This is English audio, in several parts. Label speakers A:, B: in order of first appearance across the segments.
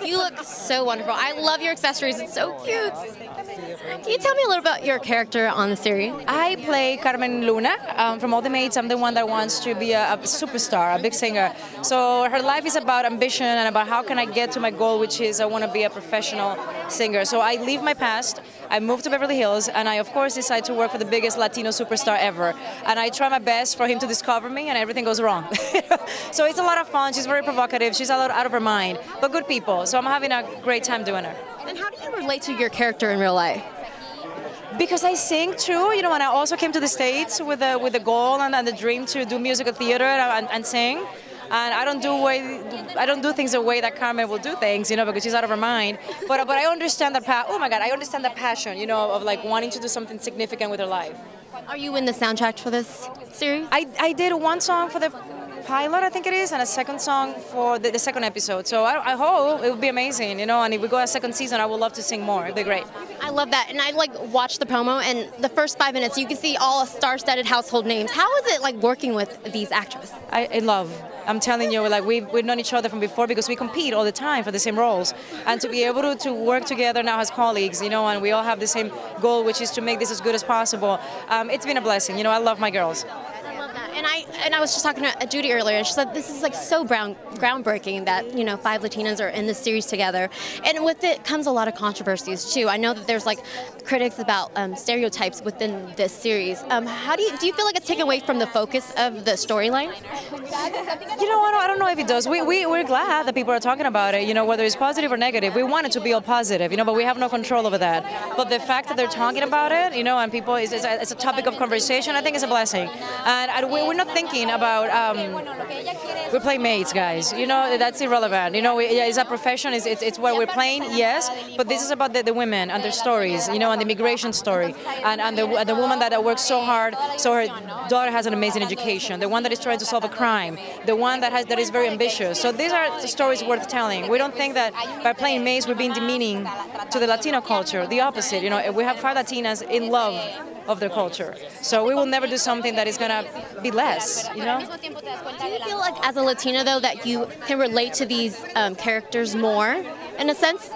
A: You look so wonderful. I love your accessories. It's so cute. Can you tell me a little about your character on the series?
B: I play Carmen Luna. From all the maids, I'm the one that wants to be a superstar, a big singer. So her life is about ambition and about how can I get to my goal, which is I want to be a professional singer. So I leave my past, I move to Beverly Hills, and I, of course, decide to work for the biggest Latino superstar ever. And I try my best for him to discover me, and everything goes wrong. So it's a lot of fun. She's very provocative. She's a lot out of her mind, but good people. So I'm having a great time doing her.
A: And how do you relate to your character in real life?
B: Because I sing too, you know, and I also came to the States with the goal and the dream to do musical theater and sing. And I don't do things the way that Carmen will do things, you know, because she's out of her mind. But I understand that I understand that passion, you know, of like wanting to do something significant with her life.
A: Are you in the soundtrack for this series?
B: I did one song for the pilot, I think it is, and a second song for the second episode. So I hope it will be amazing, you know, and if we go a second season, I would love to sing more. It'd be great.
A: I love that. And I watched the promo, and the first 5 minutes, you can see all star-studded household names. How is it like working with these actresses?
B: I love. I'm telling you, like we've known each other from before because we compete all the time for the same roles. And to be able to work together now as colleagues, you know, and we all have the same goal, which is to make this as good as possible. It's been a blessing. You know, I love my girls.
A: And I was just talking to Judy earlier, and she said this is like so groundbreaking that, you know, 5 Latinas are in this series together. And with it comes a lot of controversies too. I know that there's like critics about stereotypes within this series. How do you feel like it's taken away from the focus of the storyline?
B: You know, I don't know if it does. We're glad that people are talking about it, you know, whether it's positive or negative. We want it to be all positive, you know, but we have no control over that. But the fact that they're talking about it, you know, and people, it's a topic of conversation, I think it's a blessing. And we're not thinking about, we're playing maids, guys. You know, that's irrelevant. You know, it's a profession, it's what we're playing, yes, but this is about the women and their stories, you know, and the immigration story. And the woman that works so hard, so her daughter has an amazing education, the one that is trying to solve a crime, the one that is very ambitious. So these are the stories worth telling. We don't think that by playing maids we're being demeaning to the Latino culture. The opposite, you know, we have 5 Latinas in love of their culture. So we will never do something that is going to be less, you know?
A: Do you feel like as a Latina, though, that you can relate to these characters more, in a sense?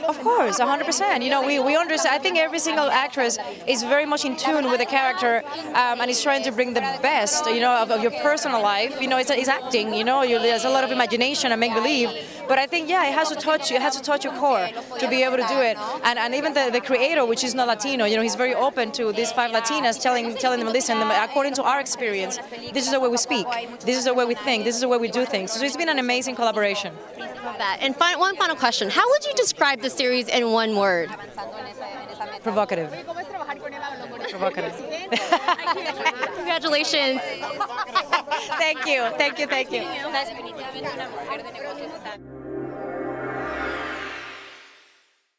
B: Of course, 100%. You know, we understand. I think every single actress is very much in tune with the character and is trying to bring the best, you know, of your personal life. You know, it's acting. You know, there's a lot of imagination and make believe. But I think, yeah, it has to touch you. It has to touch your core to be able to do it. And even the creator, which is not Latino, you know, he's very open to these 5 Latinas, telling them, listen, according to our experience, this is the way we speak. This is the way we think. This is the way we do things. So it's been an amazing collaboration.
A: And one final question. How would you describe the series in one word?
B: Provocative. Provocative.
A: Congratulations.
B: Thank you. Thank you. Thank you.